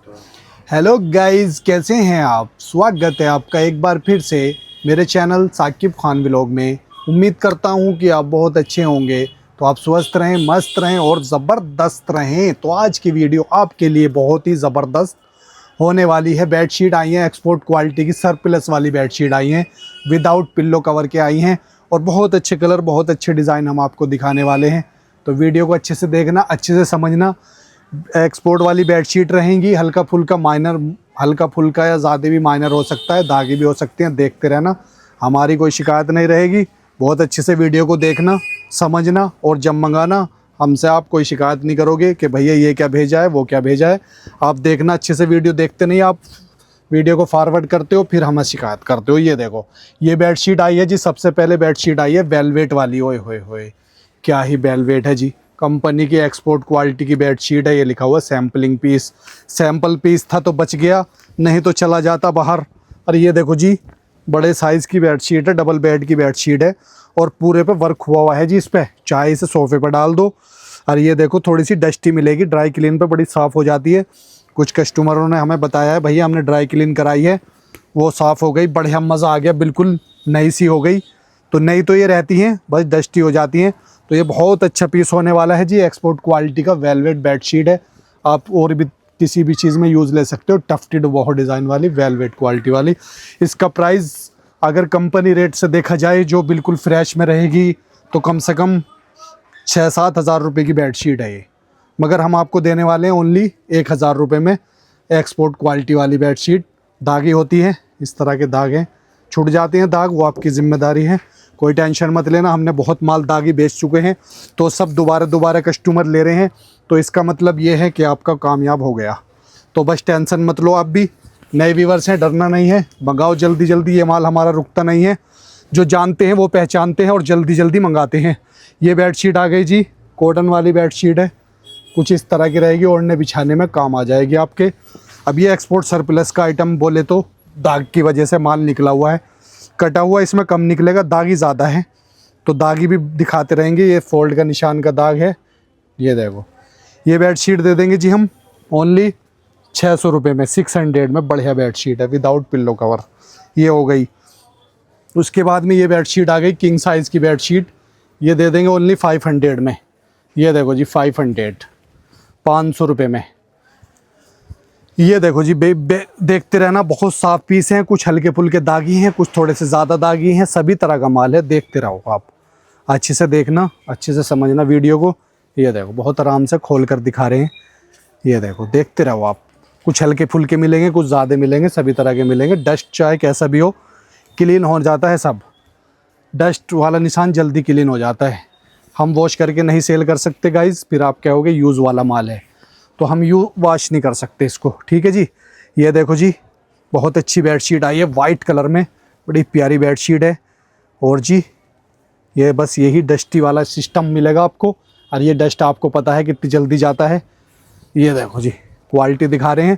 Hello guys, कैसे हैं आप। स्वागत है आपका एक बार फिर से मेरे चैनल साकिब खान व्लॉग में। उम्मीद करता हूं कि आप बहुत अच्छे होंगे। तो आप स्वस्थ रहें, मस्त रहें और ज़बरदस्त रहें। तो आज की वीडियो आपके लिए बहुत ही ज़बरदस्त होने वाली है। बेडशीट आई हैं एक्सपोर्ट क्वालिटी की, सरप्लस वाली बेडशीट आई हैं, विदाउट पिल्लो कवर के आई हैं और बहुत अच्छे कलर, बहुत अच्छे डिज़ाइन हम आपको दिखाने वाले हैं। तो वीडियो को अच्छे से देखना, अच्छे से समझना। एक्सपोर्ट वाली बेडशीट रहेंगी, हल्का फुल्का माइनर, हल्का फुल्का या ज़्यादा भी माइनर हो सकता है, दागे भी हो सकते हैं। देखते रहना, हमारी कोई शिकायत नहीं रहेगी। बहुत अच्छे से वीडियो को देखना, समझना और जब मंगाना हमसे आप कोई शिकायत नहीं करोगे कि भैया ये क्या भेजा है, वो क्या भेजा है। आप देखना अच्छे से, वीडियो देखते नहीं, आप वीडियो को फॉरवर्ड करते हो फिर हमें शिकायत करते हो। ये देखो, ये बेडशीट आई है जी। सबसे पहले बेडशीट आई है वेलवेट वाली। ओए होए होए, क्या ही वेलवेट है जी। कंपनी की एक्सपोर्ट क्वालिटी की बेडशीट है। ये लिखा हुआ सैम्पलिंग पीस। सैम्पल पीस था तो बच गया, नहीं तो चला जाता बाहर। और ये देखो जी, बड़े साइज़ की बेडशीट है, डबल बेड की बेडशीट है और पूरे पे वर्क हुआ है जी। इस पर चाहे इसे सोफे पर डाल दो। और ये देखो, थोड़ी सी डस्टी मिलेगी, ड्राई क्लीन पे बड़ी साफ़ हो जाती है। कुछ कस्टमरों ने हमें बताया है, भैया हमने ड्राई क्लीन कराई है, वो साफ़ हो गई, बढ़िया मज़ा आ गया, बिल्कुल नई सी हो गई। तो नई तो ये रहती हैं, बस डस्टी हो जाती हैं। तो ये बहुत अच्छा पीस होने वाला है जी। एक्सपोर्ट क्वालिटी का वेलवेट बेडशीट है। आप और भी किसी भी चीज़ में यूज़ ले सकते हो। टफ्टेड बहुत डिज़ाइन वाली वेलवेट क्वालिटी वाली। इसका प्राइस अगर कंपनी रेट से देखा जाए, जो बिल्कुल फ्रेश में रहेगी, तो कम से कम 6-7 हज़ार रुपये की बेडशीट है ये। मगर हम आपको देने वाले हैं ओनली 1,000 रुपये में। एक्सपोर्ट क्वालिटी वाली बेडशीट। दागी होती है, इस तरह के दाग हैं, छूट जाते हैं दाग, वो आपकी ज़िम्मेदारी है, कोई टेंशन मत लेना। हमने बहुत माल दागी बेच चुके हैं, तो सब दोबारा कस्टमर ले रहे हैं। तो इसका मतलब ये है कि आपका कामयाब हो गया। तो बस टेंशन मत लो। आप भी नए व्यूवर्स हैं, डरना नहीं है, मंगाओ जल्दी जल्दी। ये माल हमारा रुकता नहीं है। जो जानते हैं वो पहचानते हैं और जल्दी जल्दी मंगाते हैं। ये बेडशीट आ गई जी, कॉटन वाली बेडशीट है, कुछ इस तरह की रहेगी, ओढ़ने बिछाने में काम आ जाएगी आपके। अब ये एक्सपोर्ट सरप्लस का आइटम बोले तो दाग की वजह से माल निकला हुआ है, कटा हुआ इसमें कम निकलेगा, दागी ज़्यादा है तो दागी भी दिखाते रहेंगे। ये फोल्ड का निशान का दाग है। ये देखो, ये बेडशीट दे देंगे जी हम ओनली 600 रुपये में, 600 में। बढ़िया बेडशीट है, विदाउट पिल्लो कवर। ये हो गई। उसके बाद में ये बेडशीट आ गई किंग साइज़ की बेडशीट। ये दे देंगे ओनली 500 में। ये देखो जी, 500 रुपये में। ये देखो जी, देखते रहना, बहुत साफ पीस हैं, कुछ हल्के फुल्के दागी हैं, कुछ थोड़े से ज़्यादा दागी हैं, सभी तरह का माल है। देखते रहो आप, अच्छे से देखना, अच्छे से समझना वीडियो को। ये देखो, बहुत आराम से खोल कर दिखा रहे हैं। ये देखो, देखते रहो आप। कुछ हल्के फुल्के मिलेंगे, कुछ ज़्यादा मिलेंगे, सभी तरह के मिलेंगे। डस्ट चाहे कैसा भी हो, क्लीन हो जाता है सब। डस्ट वाला निशान जल्दी क्लीन हो जाता है। हम वॉश करके नहीं सेल कर सकते गाइज़, फिर आप कहोगे यूज़ वाला माल है, तो हम वॉश नहीं कर सकते इसको, ठीक है जी। ये देखो जी, बहुत अच्छी बेडशीट आई है वाइट कलर में, बड़ी प्यारी बेडशीट है। और जी, ये बस यही डस्टी वाला सिस्टम मिलेगा आपको। और ये डस्ट आपको पता है कितनी जल्दी जाता है। ये देखो जी, क्वालिटी दिखा रहे हैं।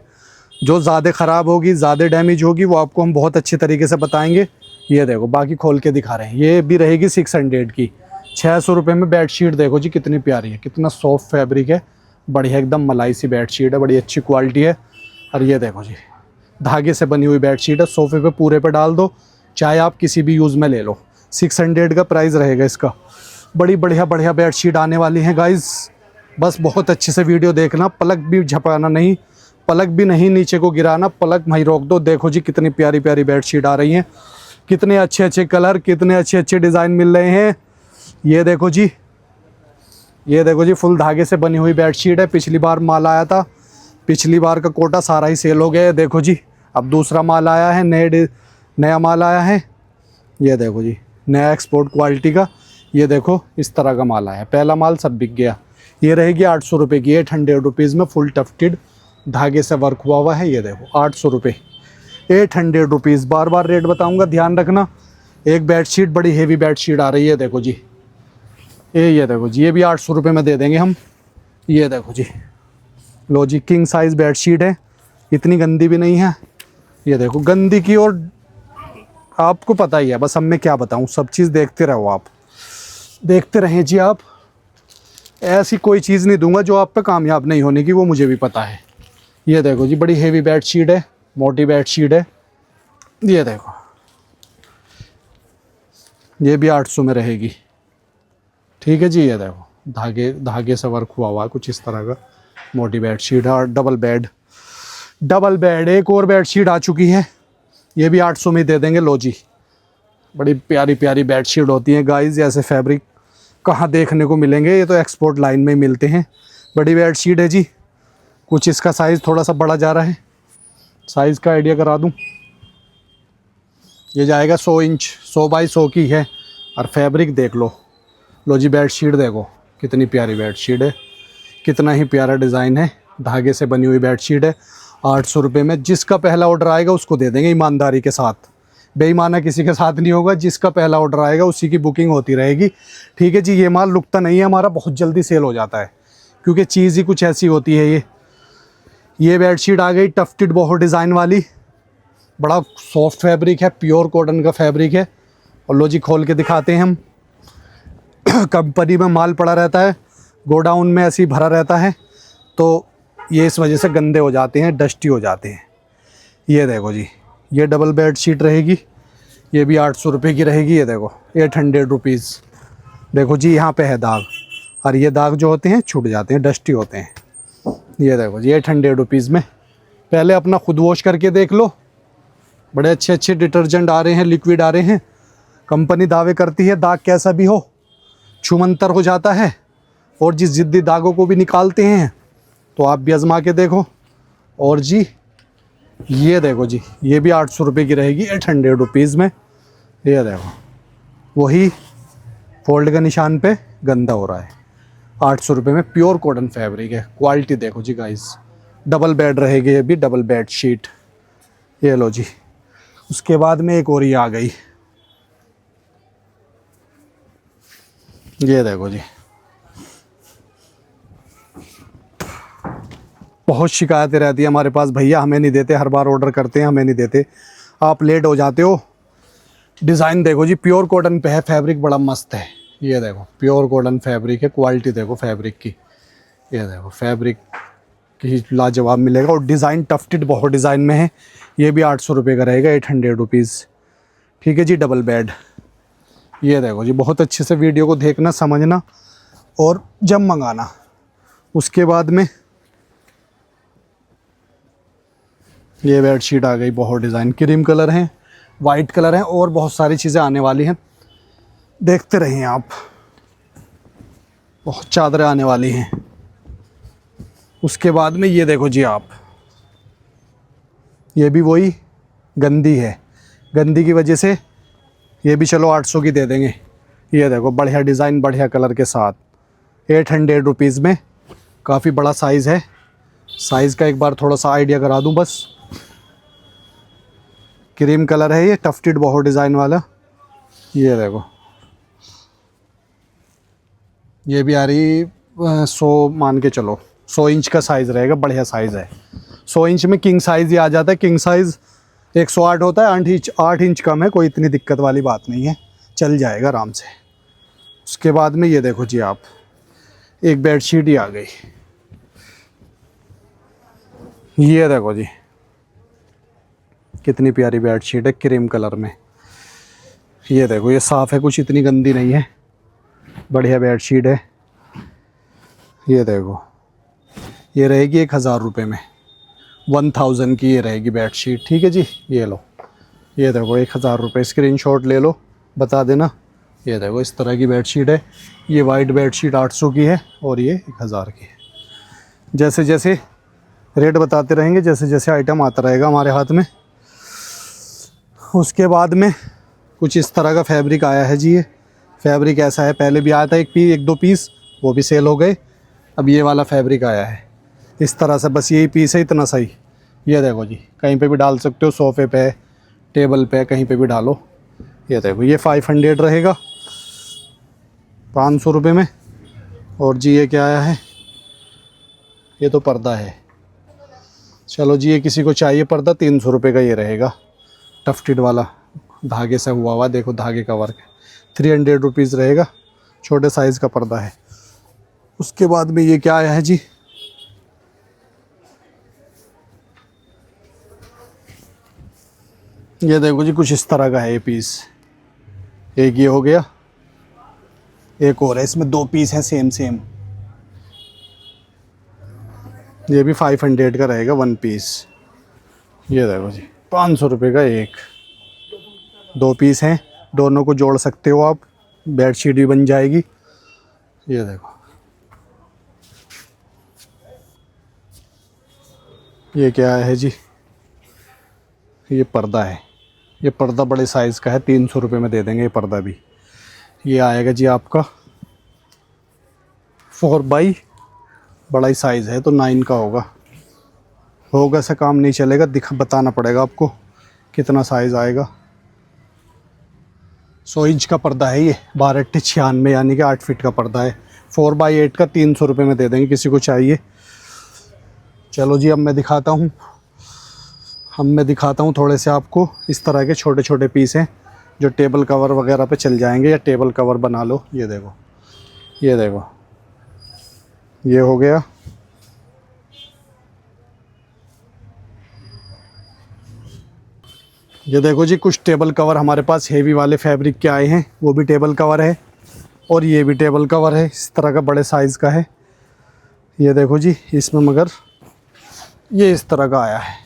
जो ज़्यादा ख़राब होगी, ज़्यादा डैमेज होगी, वो आपको हम बहुत अच्छे तरीके से बताएंगे। ये देखो, बाकी खोल के दिखा रहे हैं। ये भी रहेगी 600 की। 600 रुपये में बेडशीट देखो जी, कितनी प्यारी है, कितना सॉफ्ट फैब्रिक है, बढ़िया एकदम मलाई सी बेडशीट है, बड़ी अच्छी क्वालिटी है। और ये देखो जी, धागे से बनी हुई बेडशीट है, सोफे पे पूरे पे डाल दो, चाहे आप किसी भी यूज़ में ले लो। 600 का प्राइस रहेगा इसका। बड़ी बढ़िया बेडशीट आने वाली हैं गाइज़। बस बहुत अच्छे से वीडियो देखना, पलक भी झपकाना नहीं, पलक भी नहीं नीचे को गिराना, पलक वहीं रोक दो। देखो जी, कितनी प्यारी प्यारी बेडशीट आ रही हैं, कितने अच्छे अच्छे कलर, कितने अच्छे अच्छे डिज़ाइन मिल रहे हैं। ये देखो जी, ये देखो जी, फुल धागे से बनी हुई बेडशीट है। पिछली बार माल आया था, पिछली बार का कोटा सारा ही सेल हो गया है। देखो जी, अब दूसरा माल आया है, नया माल आया है। ये देखो जी, नया एक्सपोर्ट क्वालिटी का। ये देखो, इस तरह का माल आया है, पहला माल सब बिक गया। ये रहेगी 800 रुपये की, 800 रुपीज़ में, फुल टफ्टेड धागे से वर्क हुआ है। ये देखो, 800 रुपये, 800 रुपीज़। बार बार रेट बताऊँगा, ध्यान रखना। एक बेडशीट, बड़ी हेवी बेडशीट आ रही है, देखो जी। ये देखो जी, ये भी 800 रुपये में दे देंगे हम। ये देखो जी, लो जी, किंग साइज़ बेडशीट है, इतनी गंदी भी नहीं है। ये देखो, गंदी की और आपको पता ही है, बस अब मैं क्या बताऊं, सब चीज़ देखते रहो आप, देखते रहें जी आप। ऐसी कोई चीज़ नहीं दूंगा जो आप पे कामयाब नहीं होने की, वो मुझे भी पता है। ये देखो जी, बड़ी हेवी बेडशीट है, मोटी बेडशीट है। ये देखो, ये भी 800 में रहेगी। ठीक है जी। ये देखो, धागे धागे से वर्क हुआ हुआ कुछ इस तरह का मोटी बेडशीट है। और डबल बेड एक और बेडशीट आ चुकी है, ये भी 800 में दे देंगे। लो जी, बड़ी प्यारी प्यारी बेडशीट होती हैं गाइस। ऐसे फैब्रिक कहाँ देखने को मिलेंगे, ये तो एक्सपोर्ट लाइन में ही मिलते हैं। बड़ी बेडशीट है जी। कुछ इसका साइज़ थोड़ा सा बड़ा जा रहा है, साइज़ का आइडिया करा दूं। ये जाएगा 100 इंच, 100 बाई 100 की है। और फैब्रिक देख लो। लो जी, बेडशीट देखो कितनी प्यारी बेडशीट है, कितना ही प्यारा डिज़ाइन है। धागे से बनी हुई बेडशीट है, 800 रुपये में। जिसका पहला ऑर्डर आएगा उसको दे देंगे ईमानदारी के साथ। बेईमाना किसी के साथ नहीं होगा। जिसका पहला ऑर्डर आएगा उसी की बुकिंग होती रहेगी। ठीक है जी। ये माल रुकता नहीं है हमारा, बहुत जल्दी सेल हो जाता है, क्योंकि चीज़ ही कुछ ऐसी होती है। ये बेडशीट आ गई टफ्टेड बोहो डिज़ाइन वाली। बड़ा सॉफ्ट फैब्रिक है, प्योर कॉटन का फैब्रिक है। और लो जी, खोल के दिखाते हैं हम। कंपनी में माल पड़ा रहता है, गोडाउन में ऐसे ही भरा रहता है, तो ये इस वजह से गंदे हो जाते हैं, डस्टी हो जाते हैं। ये देखो जी, ये डबल बेड शीट रहेगी। ये भी 800 रुपये की रहेगी। ये देखो, 800 रुपीज़। देखो जी, यहाँ पे है दाग, और ये दाग जो होते हैं छूट जाते हैं, डस्टी होते हैं। ये देखो जी, 800 रुपीज़ में। पहले अपना खुद वॉश करके देख लो। बड़े अच्छे अच्छे डिटर्जेंट आ रहे हैं, लिक्विड आ रहे हैं। कंपनी दावे करती है दाग कैसा भी हो छूमंतर हो जाता है, और जिस जिद्दी दागों को भी निकालते हैं। तो आप भी आजमा के देखो। और जी, ये देखो जी, ये भी 800 रुपये की रहेगी, 800 रुपीज़ में। ये देखो, वही फोल्ड के निशान पे गंदा हो रहा है। 800 रुपये में प्योर कॉटन फैब्रिक है। क्वालिटी देखो जी गाइस। डबल बेड रहेगी, ये भी डबल बेड शीट। ये लो जी। उसके बाद में एक और ये आ गई। ये देखो जी, बहुत शिकायतें रहती है हमारे पास, भैया हमें नहीं देते, हर बार ऑर्डर करते हैं हमें नहीं देते, आप लेट हो जाते हो। डिज़ाइन देखो जी, प्योर कॉटन पे है, फैब्रिक बड़ा मस्त है। ये देखो, प्योर कॉटन फैब्रिक है। क्वालिटी देखो फैब्रिक की। ये देखो, फैब्रिक की लाजवाब मिलेगा। और डिज़ाइन टफ्टेड बहुत डिज़ाइन में है। ये भी 800 रुपये का रहेगा, 800 रुपीज़। ठीक है जी। Double bed. ये देखो जी, बहुत अच्छे से वीडियो को देखना, समझना और जब मंगाना। उसके बाद में ये बेडशीट आ गई, बहुत डिज़ाइन, क्रीम कलर है, वाइट कलर है, और बहुत सारी चीज़ें आने वाली हैं। देखते रहिए आप, बहुत चादरें आने वाली हैं। उसके बाद में ये देखो जी आप, ये भी वही गंदी है, गंदी की वजह से ये भी चलो 800 की दे देंगे। ये देखो, बढ़िया डिज़ाइन, बढ़िया कलर के साथ, 800 रुपीज़ में। काफ़ी बड़ा साइज़ है। साइज़ का एक बार थोड़ा सा आइडिया करा दूं बस। क्रीम कलर है, ये टफ्टेड बहुत डिज़ाइन वाला। ये देखो, ये भी आ रही 100, मान के चलो 100 इंच का साइज़ रहेगा, बढ़िया साइज़ है। 100 इंच में किंग साइज़ ही आ जाता है। किंग साइज़ 108 होता है, 8 इंच कम है, कोई इतनी दिक्कत वाली बात नहीं है, चल जाएगा आराम से। उसके बाद में ये देखो जी आप, एक बेडशीट ही आ गई। ये देखो जी, कितनी प्यारी बेडशीट है, क्रीम कलर में। ये देखो, ये साफ़ है, कुछ इतनी गंदी नहीं है, बढ़िया बेडशीट है। ये देखो, ये रहेगी 1000 रुपये में, 1000 की ये रहेगी बेडशीट। ठीक है जी। ये लो, ये देखो, 1000 रुपये। स्क्रीनशॉट ले लो, बता देना। ये देखो, इस तरह की बेडशीट है। ये वाइट बेडशीट 800 की है, और ये 1000 की है। जैसे जैसे रेट बताते रहेंगे, जैसे जैसे आइटम आता रहेगा हमारे हाथ में। उसके बाद में कुछ इस तरह का फैब्रिक आया है जी। ये फैब्रिक ऐसा है, पहले भी आया था एक दो पीस, वो भी सेल हो गए। अब ये वाला फैब्रिक आया है इस तरह से, बस यही पीस है, इतना सही। ये देखो जी, कहीं पे भी डाल सकते हो, सोफ़े पे, टेबल पे, कहीं पे भी डालो। ये देखो, ये 500 रहेगा, 500 रुपये में। और जी ये क्या आया है, ये तो पर्दा है। चलो जी, ये किसी को चाहिए पर्दा, 300 रुपये का ये रहेगा, टफ्टेड वाला, धागे से हुआ हुआ। देखो, धागे का वर्क है। 300 रुपीज़ रहेगा, छोटे साइज़ का पर्दा है। उसके बाद में ये क्या आया है जी, ये देखो जी, कुछ इस तरह का है ये पीस। एक ये हो गया, एक और है, इसमें 2 पीस हैं सेम सेम। ये भी 500 का रहेगा 1 पीस। ये देखो जी, 500 रुपये का एक। 2 पीस हैं, दोनों को जोड़ सकते हो आप, बेडशीट भी बन जाएगी। ये देखो, ये क्या है जी, ये पर्दा है। ये पर्दा बड़े साइज़ का है, 300 रुपये में दे देंगे ये पर्दा भी। ये आएगा जी आपका 4 बाई, बड़ा ही साइज़ है तो 9 का होगा से काम नहीं चलेगा, बताना पड़ेगा आपको कितना साइज़ आएगा। 100 इंच का पर्दा है ये, 12×96 यानी कि 8 फीट का पर्दा है। 4x8 का 300 रुपये में दे देंगे किसी को चाहिए। चलो जी, अब मैं दिखाता हूँ थोड़े से आपको। इस तरह के छोटे छोटे पीस हैं जो टेबल कवर वगैरह पे चल जाएंगे, या टेबल कवर बना लो। ये देखो, ये देखो, ये हो गया। ये देखो जी, कुछ टेबल कवर हमारे पास हेवी वाले फैब्रिक के आए हैं, वो भी टेबल कवर है। और ये भी टेबल कवर है, इस तरह का बड़े साइज़ का है। ये देखो जी, इसमें मगर ये इस तरह का आया है।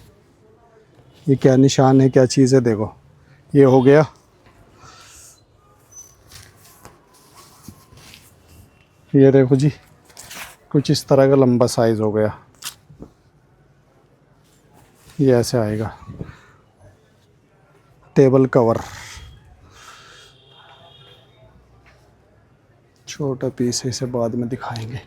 ये क्या निशान है, क्या चीज़ है, देखो। ये हो गया। ये देखो जी, कुछ इस तरह का लंबा साइज़ हो गया। ये ऐसे आएगा टेबल कवर। छोटा पीस है, इसे बाद में दिखाएंगे।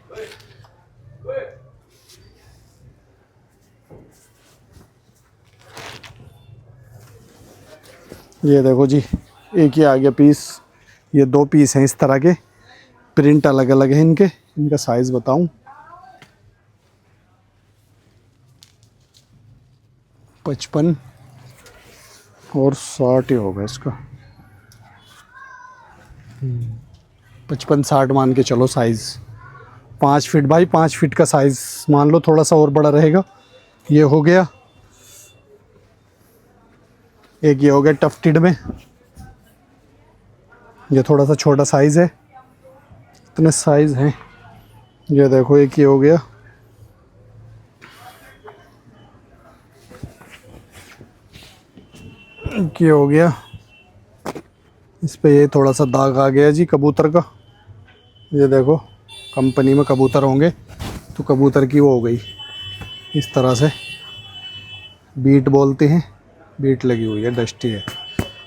ये देखो जी, एक ही आ गया पीस। ये 2 पीस हैं इस तरह के, प्रिंट अलग अलग है इनके। इनका साइज़ बताऊं, 55 और 60 ही होगा इसका। 55-60 मान के चलो साइज़। 5 फीट बाई 5 फीट का साइज़ मान लो, थोड़ा सा और बड़ा रहेगा। ये हो गया। एक ये हो गया टफ्टेड में, ये थोड़ा सा छोटा साइज़ है। इतने साइज़ हैं। ये देखो, एक ये हो गया। एक ये हो गया। इस पे ये थोड़ा सा दाग आ गया जी कबूतर का। ये देखो, कंपनी में कबूतर होंगे तो कबूतर की वो हो गई इस तरह से, बीट बोलते हैं। बीट लगी हुई है, डस्टी है,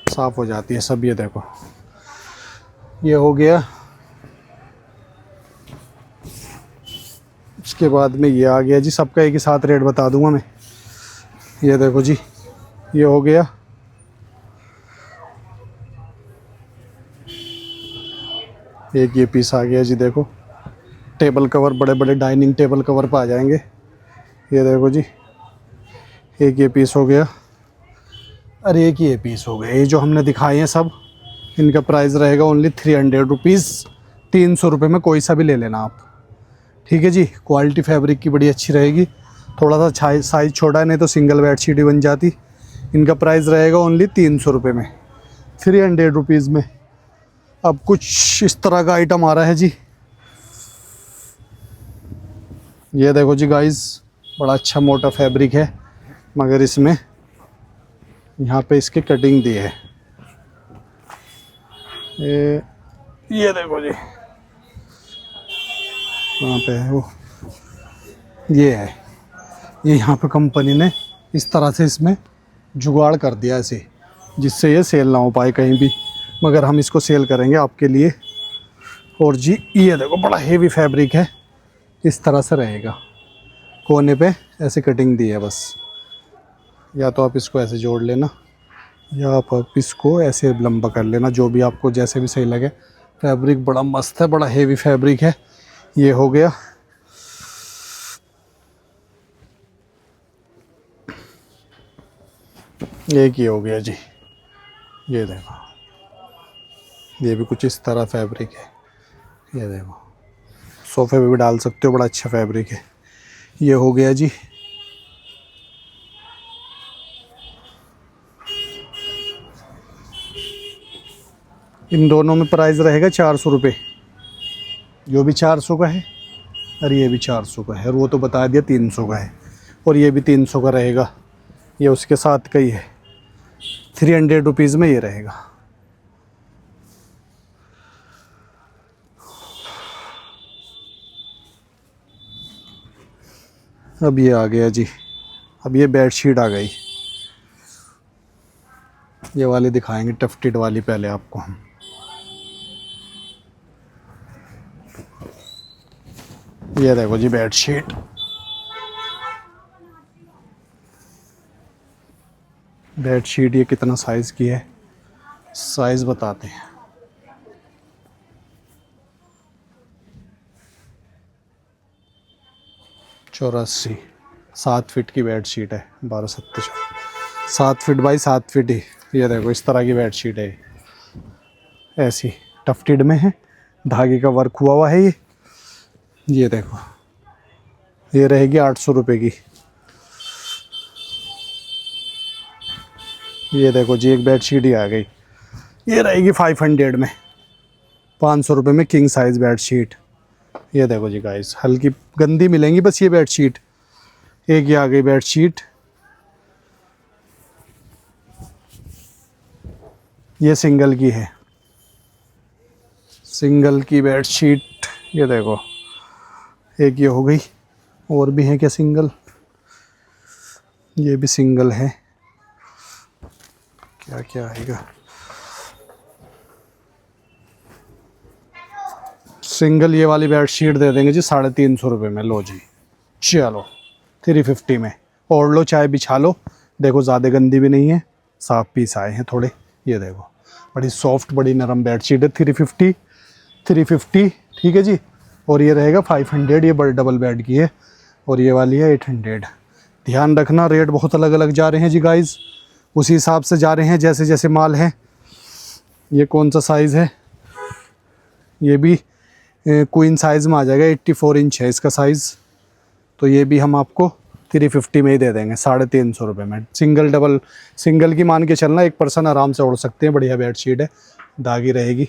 साफ़ हो जाती है सब। ये देखो, ये हो गया। उसके बाद में ये आ गया जी, सबका एक ही साथ रेट बता दूंगा मैं। ये देखो जी, ये हो गया। एक ये पीस आ गया जी, देखो। टेबल कवर, बड़े बड़े डाइनिंग टेबल कवर पे आ जाएंगे। ये देखो जी, एक ये पीस हो गया। अरे एक ये पीस हो गया। ये जो हमने दिखाए हैं सब, इनका प्राइस रहेगा ओनली 300 रुपीज़। 300 रुपये में कोई सा भी ले लेना आप, ठीक है जी। क्वालिटी फैब्रिक की बड़ी अच्छी रहेगी। थोड़ा सा साइज़ छोटा है, नहीं तो सिंगल बेडशीट ही बन जाती। इनका प्राइस रहेगा ओनली 300 रुपये में, 300 रुपीज़ में। अब कुछ इस तरह का आइटम आ रहा है जी। ये देखो जी गाइस, बड़ा अच्छा मोटा फैब्रिक है, मगर इसमें यहाँ पे इसकी कटिंग दी है। ये देखो जी, वहाँ पे है वो, ये है। ये यहाँ पे कंपनी ने इस तरह से इसमें जुगाड़ कर दिया ऐसे, जिससे ये सेल ना हो पाए कहीं भी, मगर हम इसको सेल करेंगे आपके लिए। और जी, ये देखो, बड़ा हेवी फैब्रिक है, इस तरह से रहेगा। कोने पे ऐसे कटिंग दी है बस। या तो आप इसको ऐसे जोड़ लेना, या आप इसको ऐसे लंबा कर लेना, जो भी आपको जैसे भी सही लगे। फैब्रिक बड़ा मस्त है, बड़ा हेवी फैब्रिक है। ये हो गया। एक ये हो गया जी, ये देखो, ये भी कुछ इस तरह फैब्रिक है। ये देखो, सोफे पे भी डाल सकते हो, बड़ा अच्छा फैब्रिक है। ये हो गया जी। इन दोनों में प्राइस रहेगा 400 रुपये, जो भी 400 का है और ये भी 400 का है, और वो तो बता दिया 300 का है, और ये भी 300 का रहेगा, ये उसके साथ का ही है। 300 रुपीज़ में ये रहेगा। अब ये आ गया जी, अब ये बेडशीट आ गई। ये वाली दिखाएंगे, टफ्टेड वाली पहले आपको हम। ये देखो जी बेडशीट, बेडशीट ये कितना साइज़ की है, साइज़ बताते हैं। चौरासी, 7 फीट की बेडशीट है, 12 7 फीट बाई 7 फीट ही। ये देखो इस तरह की बेडशीट है, ऐसी टफ्टेड में है, धागे का वर्क हुआ हुआ है ये देखो, ये रहेगी 800 रुपये की। ये देखो जी एक बेडशीट ही आ गई, ये रहेगी 500 में, 500 रुपये में किंग साइज़ बेडशीट। ये देखो जी गाइस, हल्की गंदी मिलेंगी बस ये बेडशीट। एक ये आ गई बेडशीट, ये सिंगल की है, सिंगल की बेडशीट। ये देखो एक ये हो गई, और भी है क्या सिंगल, ये भी सिंगल है। क्या क्या आएगा, सिंगल ये वाली बेडशीट दे देंगे जी 350 रुपये में। लो जी चलो 350 में, ओढ़ लो चाहे बिछा लो। देखो ज़्यादा गंदी भी नहीं है, साफ पीस आए हैं थोड़े। ये देखो बड़ी सॉफ्ट बड़ी नरम बेडशीट है, 350 ठीक है जी। और ये रहेगा 500, ये बड़े डबल बेड की है, और ये वाली है 800। ध्यान रखना रेट बहुत अलग अलग जा रहे हैं जी गाइस, उसी हिसाब से जा रहे हैं जैसे जैसे माल है। ये कौन सा साइज़ है, ये भी क्वीन साइज़ में आ जाएगा, 84 इंच है इसका साइज़। तो ये भी हम आपको 350 में ही दे देंगे, 350 रुपये में। सिंगल डबल, सिंगल की मान के चलना, एक पर्सन आराम से ओढ़ सकते हैं। बढ़िया बेडशीट है, दागी रहेगी,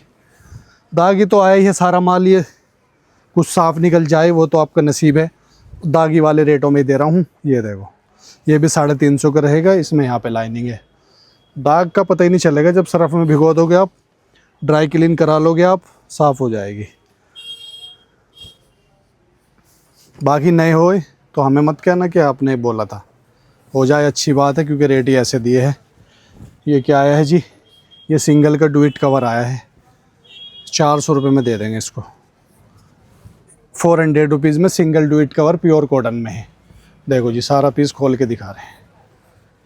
दागी तो आया ही है सारा माल, ये कुछ साफ़ निकल जाए वो तो आपका नसीब है। दागी वाले रेटों में दे रहा हूँ। ये देखो ये भी 350 का रहेगा, इसमें यहाँ पे लाइनिंग है। दाग का पता ही नहीं चलेगा, जब सरफ में भिगो दोगे आप, ड्राई क्लीन करा लोगे आप, साफ़ हो जाएगी। बाकी नए होए तो हमें मत कहना कि आपने बोला था, हो जाए अच्छी बात है, क्योंकि रेट ही ऐसे दिए हैं। ये क्या आया है जी, ये सिंगल का डुइट कवर आया है, 400 रुपये में दे देंगे इसको। 400 रुपीज़ में single do it cover pure cotton में है। देखो जी सारा पीस खोल के दिखा रहे हैं,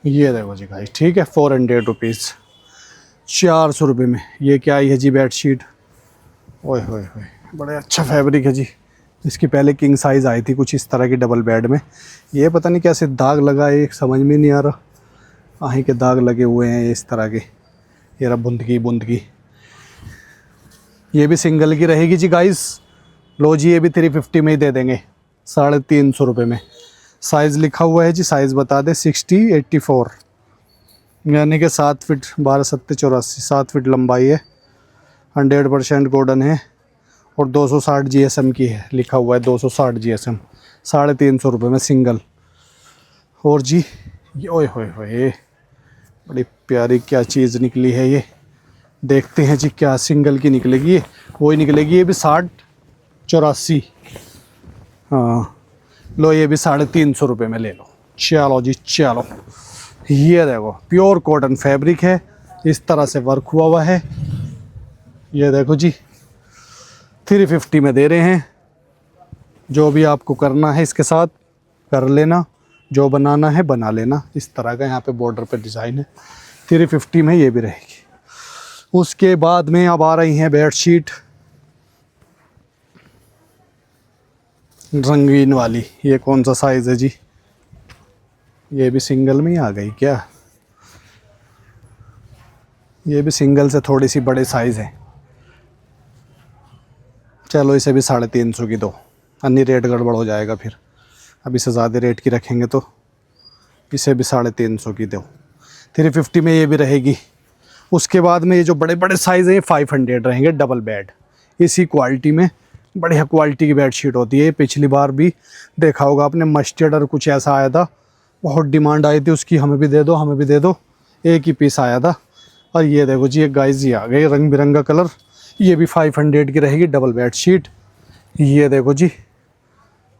ये देखो जी गाइस, ठीक है। 400 रुपीज़, 400 रुपये में। ये क्या आई है जी बेडशीट, ओए होए होए, बड़े अच्छा फैब्रिक है जी। इसकी पहले किंग साइज़ आई थी कुछ इस तरह की डबल बेड में, ये पता नहीं कैसे दाग लगा है, समझ में नहीं आ रहा। आही के दाग लगे हुए हैं इस तरह के, ये रहा बूंद की। ये भी सिंगल की रहेगी जी गाइस। लो जी ये भी 350 में ही दे देंगे, 350 रुपये में। साइज़ लिखा हुआ है जी, साइज़ बता दे, 60 84, यानी कि 7 फीट 12 7 84, 7 फीट लंबाई है, 100% कॉटन है, और 260 GSM की है, लिखा हुआ है 260 GSM। 350 रुपये में सिंगल। और जी ये ओए होए होए, बड़ी प्यारी क्या चीज़ निकली है ये, देखते हैं जी क्या सिंगल की निकलेगी। ये वही निकलेगी, ये भी 60 84। हाँ लो ये भी 350 रुपये में ले लो। चलो जी चलो, ये देखो प्योर कॉटन फैब्रिक है, इस तरह से वर्क हुआ हुआ है। ये देखो जी 350 में दे रहे हैं। जो भी आपको करना है इसके साथ कर लेना, जो बनाना है बना लेना। इस तरह का यहाँ पे बॉर्डर पे डिज़ाइन है, 350 में ये भी रहेगी। उसके बाद में अब आ रही हैं बेडशीट रंगीन वाली। ये कौन सा साइज़ है जी, ये भी सिंगल में ही आ गई क्या, ये भी सिंगल से थोड़ी सी बड़े साइज़ है। चलो इसे भी 350 की दो, अन्य रेट गड़बड़ हो जाएगा फिर, अब इसे ज़्यादा रेट की रखेंगे तो। इसे भी 350 की दो, 350 में ये भी रहेगी। उसके बाद में ये जो बड़े बड़े साइज़ हैं ये 500 रहेंगे, डबल बेड इसी क्वालिटी में। बढ़िया क्वालिटी की बेडशीट होती है। पिछली बार भी देखा होगा आपने, मस्टर्ड और कुछ ऐसा आया था, बहुत डिमांड आई थी उसकी, हमें भी दे दो हमें भी दे दो, एक ही पीस आया था। और ये देखो जी, एक गाइस ये आ गई रंग बिरंगा कलर, ये भी 500 की रहेगी, डबल बेड शीट। ये देखो जी,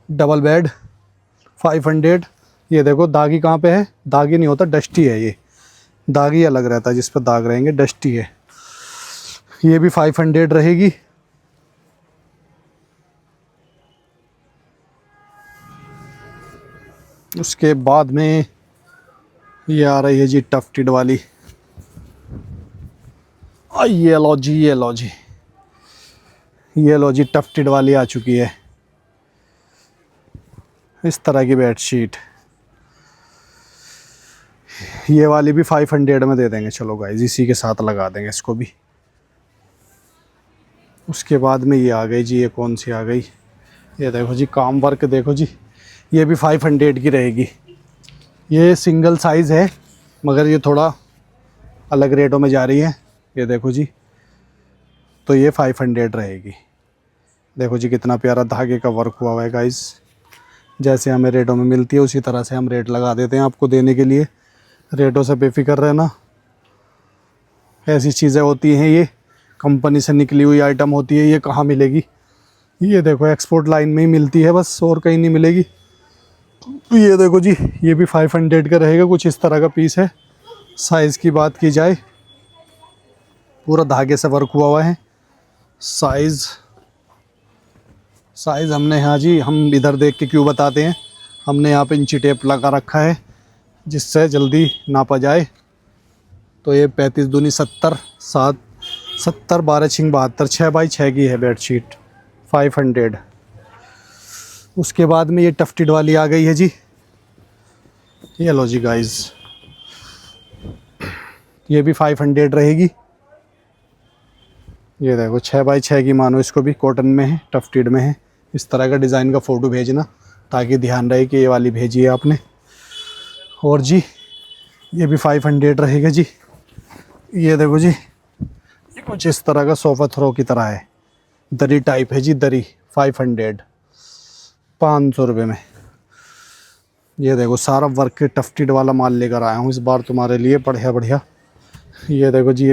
डबल बेड 500। ये देखो दागी कहाँ पे है, दागी नहीं होता, डस्टी है ये, दागी अलग रहता है जिस पर दाग रहेंगे, डस्टी है। ये भी 500 रहेगी। उसके बाद में ये आ रही है जी टफ्टेड वाली, ये लो जी, ये लो जी, ये लो जी, टफ्टेड वाली आ चुकी है, इस तरह की बेडशीट। ये वाली भी 500 में दे देंगे, चलो गाइस इसी के साथ लगा देंगे इसको भी। उसके बाद में ये आ गई जी, ये कौन सी आ गई, ये देखो जी, काम वर्क देखो जी, ये भी 500 की रहेगी। ये सिंगल साइज़ है मगर ये थोड़ा अलग रेटों में जा रही है। ये देखो जी, तो ये 500 रहेगी। देखो जी कितना प्यारा धागे का वर्क हुआ हुआ है गाइस। जैसे हमें रेटों में मिलती है उसी तरह से हम रेट लगा देते हैं आपको देने के लिए, रेटों से बेफिक्र रहना। ऐसी चीज़ें होती हैं, ये कंपनी से निकली हुई आइटम होती है, ये कहाँ मिलेगी। ये देखो एक्सपोर्ट लाइन में ही मिलती है बस, और कहीं नहीं मिलेगी। तो ये देखो जी, ये भी 500 का रहेगा, कुछ इस तरह का पीस है। साइज़ की बात की जाए, पूरा धागे से वर्क हुआ हुआ है। साइज़ हमने, हाँ जी, हम इधर देख के क्यों बताते हैं, हमने यहाँ पे इंची टेप लगा रखा है जिससे जल्दी नापा जाए। तो ये 35 दूनी 70, 7 70, 12 छिंग 72, 6 बाई 6 की है बेडशीट, 500। उसके बाद में ये टफ्टेड वाली आ गई है जी, ये लो जी गाइस, ये भी 500 रहेगी। ये देखो 6 बाई 6 की मानो, इसको भी कॉटन में है, टफ्टेड में है। इस तरह का डिज़ाइन का फ़ोटो भेजना ताकि ध्यान रहे कि ये वाली भेजी है आपने। और जी ये भी 500 रहेगा जी। ये देखो जी, ये कुछ इस तरह का सोफ़ा थ्रो की तरह है, दरी टाइप है जी, दरी 500, 500 रुपये में। ये देखो सारा वर्क टफ्टेड वाला माल लेकर आया हूँ इस बार तुम्हारे लिए, बढ़िया बढ़िया। ये देखो जी,